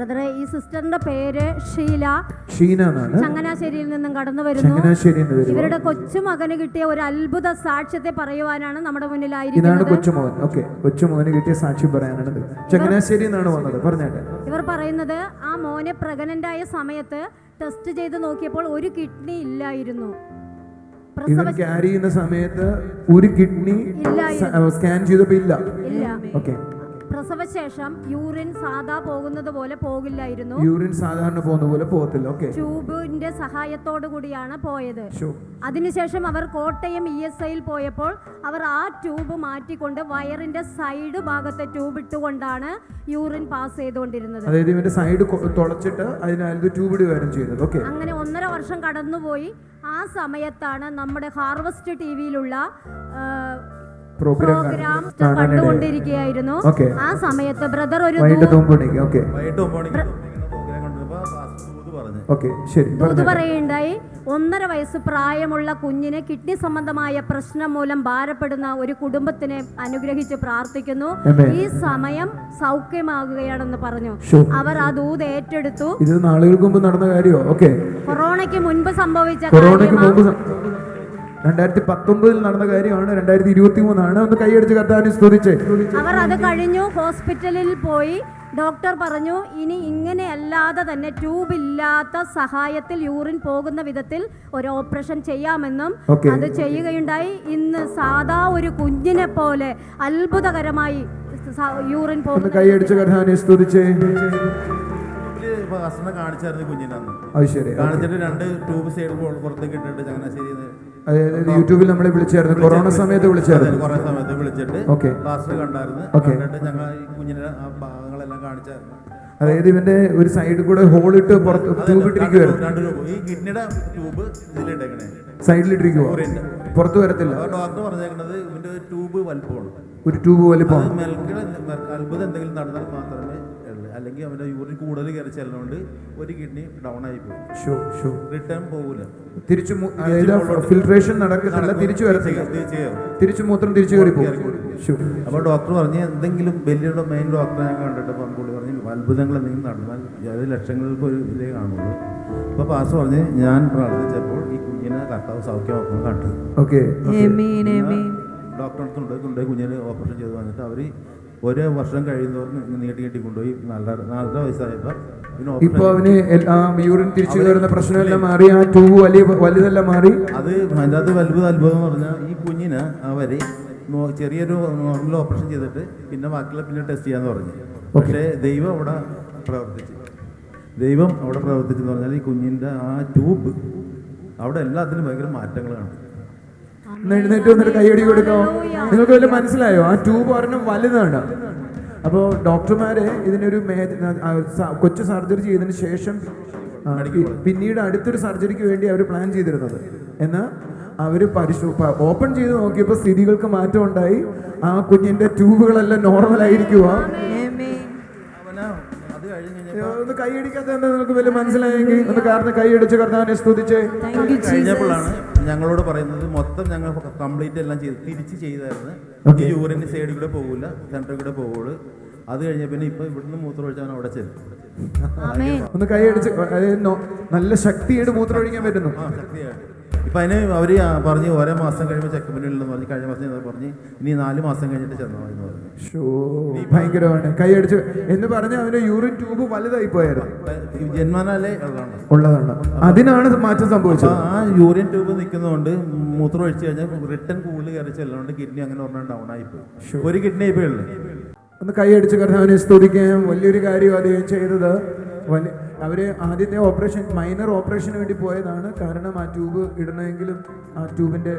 ബ്രദറെ, ഈ സിസ്റ്ററിന്റെ പേര് ഷീന എന്നാണ്. ചങ്ങനാശ്ശേരിയിൽ നിന്നും കടന്നു വരുന്നു. ഇവരുടെ കൊച്ചുമകന് കിട്ടിയ ഒരു അത്ഭുത സാക്ഷ്യത്തെ പറയുവാനാണ് നമ്മുടെ മുന്നിലായിരിക്കുന്നത്. കൊച്ചുമോൻ. ഓക്കെ, കൊച്ചുമോന് കിട്ടിയ സാക്ഷ്യം പറയാനാണ്. ചങ്ങനാശ്ശേരി എന്നാണ് വന്നത്. പറഞ്ഞേട്ടെ. ഇവർ പറയുന്നത് ആ മോനെ പ്രഗ്നന്റ് ആയ സമയത്ത് ടെസ്റ്റ് ചെയ്ത് നോക്കിയപ്പോൾ ഒരു കിഡ്നി ഇല്ലായിരുന്നു. ക്യാരി ചെയ്യുന്ന സമയത്ത് ഒരു കിഡ്നി സ്കാൻ ചെയ്തപ്പോ ഇല്ല. ഓക്കെ. പ്രസവശേഷം യൂറിൻ സാധാ പോകുന്നത് പോലെ പോകില്ലായിരുന്നു. യൂറിൻ സാധാരണ പോകുന്ന പോലെ പോകത്തില്ല. ഓക്കെ. ട്യൂബിന്റെ സഹായത്തോടു കൂടിയാണ് പോയത്. അതിനുശേഷം അവർ കോട്ടയം ESIയിൽ പോയപ്പോൾ അവർ ആ ട്യൂബ് മാറ്റിക്കൊണ്ട് വയറിന്റെ സൈഡ് ഭാഗത്തെ ട്യൂബ് ഇട്ടുകൊണ്ടാണ് യൂറിൻ പാസ് ചെയ്തുകൊണ്ടിരുന്നത്. അതായത് ഇവന്റെ സൈഡ് തുളച്ചിട്ട് അതിനകത്ത് ട്യൂബ് ഇടുകയായിരുന്നു ചെയ്തത്. ഓക്കെ. അങ്ങനെ 1.5 വർഷം കടന്നുപോയി. ആ സമയത്താണ് നമ്മുടെ ഹാർവസ്റ്റ് ടിവിയിലുള്ള പ്രോഗ്രാം കണ്ടുകൊണ്ടിരിക്കുകയായിരുന്നു. ആ സമയത്ത് ബ്രദർ ഒരു ദൂത് പറയുണ്ടായി. 1.5 വയസ്സ് പ്രായമുള്ള കുഞ്ഞിന് കിഡ്നി സംബന്ധമായ പ്രശ്നം മൂലം ഭാരപ്പെടുന്ന ഒരു കുടുംബത്തിനെ അനുഗ്രഹിച്ച് പ്രാർത്ഥിക്കുന്നു. ഈ സമയം സൗഖ്യമാകുകയാണെന്ന് പറഞ്ഞു. അവർ ആ ദൂത് ഏറ്റെടുത്തു. ഇത് നാളുകൾക്ക് മുമ്പ് നടന്ന കാര്യമോ? ഓക്കെ. കൊറോണയ്ക്ക് മുൻപ് സംഭവിച്ച 2019 നടന്ന കാര്യമാണ്. 2023 ഒന്ന് കൈയടിച്ച് കർത്താവിനെ സ്തുതിച്ചേ. അവർ അത് കഴിഞ്ഞു ഹോസ്പിറ്റലിൽ പോയി. ഡോക്ടർ പറഞ്ഞു ഇനി ഇങ്ങനെയല്ലാതെ തന്നെ ട്യൂബ് ഇല്ലാത്ത സഹായത്തിൽ യൂറിൻ പോകുന്ന വിധത്തിൽ ഒരു ഓപ്പറേഷൻ ചെയ്യാമെന്നും അത് ചെയ്യുകയുണ്ടായി. ഇന്ന് സാധാ ഒരു കുഞ്ഞിനെ പോലെ അത്ഭുതകരമായി യൂറിൻ പോകുന്നു. കൈയടിച്ച് കർത്താവിനെ സ്തുതിച്ചേ. കാണിച്ചായിരുന്നു കുഞ്ഞിനെ. കാണിച്ചിട്ട് 2 ട്യൂബ് സൈഡ് പുറത്തേക്ക് ഇട്ടിട്ട് ചങ്ങനാശ്ശേരി യൂട്യൂബിൽ നമ്മളെ വിളിച്ചായിരുന്നു. കൊറോണ സമയത്ത് വിളിച്ചായിരുന്നു. വിളിച്ചിട്ട് പാസ്റ്റർ കണ്ടായിരുന്നു. ഞങ്ങൾ ഈ കുഞ്ഞിനെ ആ ഭാഗങ്ങളെല്ലാം കാണിച്ചായിരുന്നു. അതായത് ഇവന്റെ ഒരു സൈഡിൽ കൂടെ ഹോൾ ഇട്ട് ട്യൂബ് ഇട്ടിരിക്കുവായിരുന്നു. ഈ കിഡ്നിയുടെ ട്യൂബ് ഇതിലിട്ടേക്കണേ സൈഡിലിട്ടിരിക്കുക, പുറത്തു വരത്തില്ല. ഡോക്ടർ പറഞ്ഞേക്കുന്നത് ഇവന്റെ ട്യൂബ് വലിപ്പമാണ്. ഒരു ട്യൂബ് വലിപ്പം. അത്ഭുതം എന്തെങ്കിലും നടന്നാൽ മാത്രമേ, അല്ലെങ്കിൽ അവന്റെ യൂറിൻ കൂടുതൽ കയറി ചെല്ലുന്നതുകൊണ്ട് ഒരു കിഡ്നി ഡൗൺ ആയി പോകും. റിട്ടേൺ പോകില്ല. തിരിച്ചു ഫിൽട്രേഷൻ നടക്കുന്നില്ല, തിരിച്ചു വരത്തില്ല. തിരിച്ചു മൂത്രം തിരിച്ചു കയറി പോകും. അപ്പോൾ ഡോക്ടർ പറഞ്ഞ് എന്തെങ്കിലും വലിയ മെയിൻ ഡോക്ടറെ ഞാൻ കണ്ടിട്ട് പുള്ളി പറഞ്ഞ് അത്ഭുതങ്ങൾ എന്തെങ്കിലും നടന്നാൽ അത് ലക്ഷങ്ങൾക്ക് ഒരു ഇതേ കാണുള്ളൂ. അപ്പോൾ പാസ്റ്റർ പറഞ്ഞ് ഞാൻ പ്രാർത്ഥിച്ചപ്പോൾ ഈ കുഞ്ഞിനെ കർത്താവ് സൗഖ്യമാക്കുന്നു കണ്ടു. ഡോക്ടറെ കൊണ്ടുപോയി കുഞ്ഞിനെ ഓപ്പറേഷൻ ചെയ്ത് വന്നിട്ട് അവർ 1 വർഷം കഴിയുന്നവർക്ക് നീട്ടി കൊണ്ടുപോയി 4.5 വയസ്സായപ്പോൾ ഇപ്പൊ അവന് യൂറിൻ തിരിച്ചു കയറുന്ന പ്രശ്നമെല്ലാം മാറി. ആ ട്യൂബ് വലുതെല്ലാം മാറി. അത് അതിൻ്റെ അകത്ത് അത്ഭുതം എന്ന് പറഞ്ഞാൽ ഈ കുഞ്ഞിന് അവര് ചെറിയൊരു നോർമൽ ഓപ്പറേഷൻ ചെയ്തിട്ട് പിന്നെ ബാക്കിയുള്ള പിന്നെ ടെസ്റ്റ് ചെയ്യാന്ന് പറഞ്ഞു. പക്ഷേ ദൈവം അവിടെ പ്രവർത്തിച്ചെന്ന് പറഞ്ഞാൽ ഈ കുഞ്ഞിൻ്റെ ആ ട്യൂബ് അവിടെ എല്ലാത്തിനും ഭയങ്കര മാറ്റങ്ങൾ കാണും. എഴുന്നേറ്റ് വന്നിട്ട് കൈയടി കൊടുക്കാമോ? നിങ്ങൾക്ക് വല്ല മനസ്സിലായോ? ആ ട്യൂബ് ഒരെണ്ണം വലുതാണ്. അപ്പോൾ ഡോക്ടർമാരെ ഇതിനൊരു കൊച്ചു സർജറി ചെയ്തതിന് ശേഷം പിന്നീട് അടുത്തൊരു സർജറിക്ക് വേണ്ടി അവർ പ്ലാൻ ചെയ്തിരുന്നത്. എന്നാൽ അവർ ഓപ്പൺ ചെയ്ത് നോക്കിയപ്പോൾ സ്ഥിതികൾക്ക് മാറ്റം ഉണ്ടായി. ആ കുഞ്ഞിന്റെ ട്യൂബുകളെല്ലാം നോർമൽ ആയിരിക്കുക. ഒന്ന് കൈയടിക്കാത്ത നിങ്ങൾക്ക് വലിയ മനസ്സിലായെങ്കിൽ ഒന്ന് കാരണം കൈയടിച്ച് കർത്താവിനെ സ്തുതിച്ചേ. കഴിഞ്ഞപ്പോഴാണ് ഞങ്ങളോട് പറയുന്നത് മൊത്തം ഞങ്ങൾ കംപ്ലീറ്റ് എല്ലാം തിരിച്ച് ചെയ്തായിരുന്നു. ഈ യൂറിന് സൈഡിൽ കൂടെ പോകില്ല, സെൻറ്ററിൽ കൂടെ പോകുള്ളൂ. അത് കഴിഞ്ഞ പിന്നെ ഇപ്പൊ ഇവിടുന്ന് മൂത്രം ഒഴിച്ചാൽ അവിടെ ചെല്ലും. ഒന്ന് കൈയടിച്ച് നല്ല ശക്തിയായിട്ട് മൂത്രം ഒഴിക്കാൻ പറ്റുന്നു. ശക്തിയായിട്ട് ഇപ്പം അതിന് അവർ പറഞ്ഞ് 1 മാസം കഴിയുമ്പോൾ ചെക്കപ്പിനുള്ളതെന്ന് പറഞ്ഞ് കഴിഞ്ഞ മാസം പറഞ്ഞ് ഇനി 4 മാസം കഴിഞ്ഞിട്ട് ചെന്നാൽ എന്ന് പറഞ്ഞു. ഭയങ്കരമാണ്. കൈയടിച്ച് എന്ന് പറഞ്ഞ അവന് യൂറിൻ ട്യൂബ് വലുതായി പോയായിരുന്നു. ജന്മനാലേ ഉള്ളതാണ്. അതിനാണ് മാറ്റം സംഭവിച്ചത്. ആ യൂറിൻ ട്യൂബ് നിൽക്കുന്നതുകൊണ്ട് മൂത്രം ഒഴിച്ചു കഴിഞ്ഞാൽ റിട്ടേൺ കൂടുതൽ കയറി ചെല്ലുന്നതുകൊണ്ട് കിഡ്നി അങ്ങനെ പറഞ്ഞാൽ ഡൗൺ ആയിപ്പോയി. ഒരു കിഡ്നി ഇപ്പോൾ ഉള്ളു. ഒന്ന് കൈയടിച്ച് കർത്താവിനെ സ്തുതിക്കാൻ. വലിയൊരു കാര്യം അദ്ദേഹം ചെയ്തത്. അവര് ആദ്യത്തെ ഓപ്പറേഷൻ മൈനർ ഓപ്പറേഷന് വേണ്ടി പോയതാണ്. കാരണം ആ ട്യൂബ് ഇടണമെങ്കിലും ആ ട്യൂബിന്റെ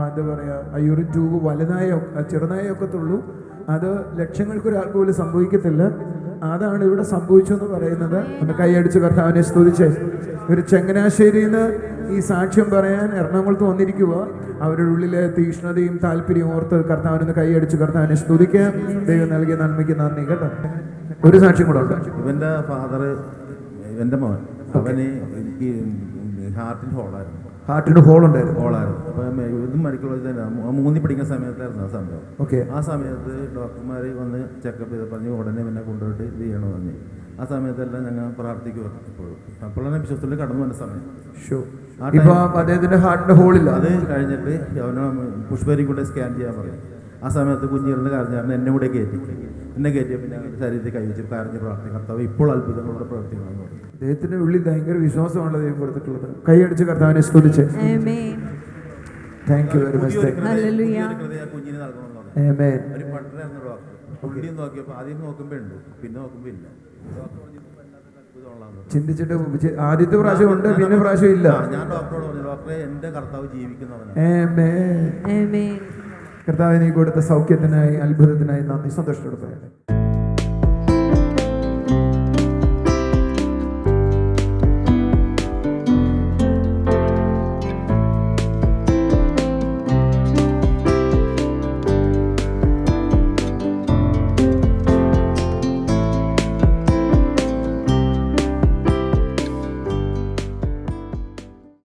എന്താ പറയാ, ആ യൂറിൻ ട്യൂബ് ചെറുതായേ ഒക്കത്തുള്ളൂ. അത് ലക്ഷങ്ങൾക്കൊരാൾക്ക് പോലും സംഭവിക്കത്തില്ല. അതാണ് ഇവിടെ സംഭവിച്ചെന്ന് പറയുന്നത്. ഒന്ന് കൈയടിച്ച് കർത്താവിനെ സ്തുതിച്ച്. ഒരു ചങ്ങനാശ്ശേരിയിൽ നിന്ന് ഈ സാക്ഷ്യം പറയാൻ എറണാകുളത്ത് വന്നിരിക്കുക. അവരുടെ ഉള്ളിലെ തീക്ഷ്ണതയും താല്പര്യവും ഓർത്ത് കർത്താവിനൊന്ന് കൈയടിച്ച് കർത്താവിനെ സ്തുതിക്കാം. ദൈവം നൽകിയ നന്മയ്ക്ക് നന്ദി. കേട്ടോ, ഒരു സാക്ഷ്യം കൂടെ ഉണ്ട്. ഇവന്റെ ഫാദർ, എൻ്റെ മോൻ, അവന് എനിക്ക് ഹാർട്ടിന് ഹോൾ ഉണ്ടായിരുന്നു. അപ്പം ഇതും മെഡിക്കൽ കോളേജ് തന്നെ 3 പഠിക്കുന്ന സമയത്തായിരുന്നു ആ സംഭവം. ആ സമയത്ത് ഡോക്ടർമാർ വന്ന് ചെക്കപ്പ് ചെയ്ത് പറഞ്ഞു ഉടനെ പിന്നെ കൊണ്ടുപോയിട്ട് ഇത് ചെയ്യണമെന്ന് പറഞ്ഞു. ആ സമയത്തെല്ലാം ഞങ്ങൾ പ്രാർത്ഥിക്കുമായിരുന്നു എപ്പോഴും. അപ്പോഴാണ് വിശ്വസത്തിൽ കടന്നു വന്ന സമയം. ആ ഇപ്പൊ അദ്ദേഹത്തിന്റെ ഹാർട്ടിന്റെ ഹോളില്ല. അത് കഴിഞ്ഞിട്ട് അവന് പുഷ്പേരി കൂടെ സ്കാൻ ചെയ്യാൻ പറയും. ആ സമയത്ത് കുഞ്ഞുങ്ങളുടെ കരഞ്ഞായിരുന്നു എന്നെ കൂടെ എന്നെ കയറ്റിയപ്പോൾ ഞാൻ ശരീരത്തിൽ കൈവച്ച് കരഞ്ഞ് പ്രാർത്ഥിക്കും. കർത്താവ് ഇപ്പോൾ അത്ഭുതങ്ങളോടെ പ്രവർത്തിക്കണമെന്ന് പറയും. അദ്ദേഹത്തിന്റെ ഉള്ളിൽ ഭയങ്കര വിശ്വാസമാണ് ദൈവം കൊടുത്തിട്ടുള്ളത്. കൈയടിച്ച് കർത്താവിനെ സ്തുതിച്ച്. Thank you very much. കുഞ്ഞിന് നൽകണമെന്ന് പറഞ്ഞു. ആമേൻ. ഒരു പട്ടണമായിരുന്നു ഡോക്ടർ. പുള്ളി നോക്കിയപ്പോൾ ആദ്യം നോക്കുമ്പോൾ ഉണ്ട്, പിന്നെ നോക്കുമ്പോൾ ഇല്ല. ചിന്തിച്ചിട്ട് ആദ്യത്തെ പ്രാവശ്യം ഉണ്ട്, പിന്നെ പ്രാവശ്യം ഇല്ല. ഞാൻ ഡോക്ടറോട് പറഞ്ഞു, ഡോക്ടറെ എന്റെ കർത്താവ് ജീവിക്കുന്നവനാണ്. കർത്താവിനെ കൊടുത്ത സൗഖ്യത്തിനായി അത്ഭുതത്തിനായി നന്ദി. സന്തോഷത്തോടെ പറയാം.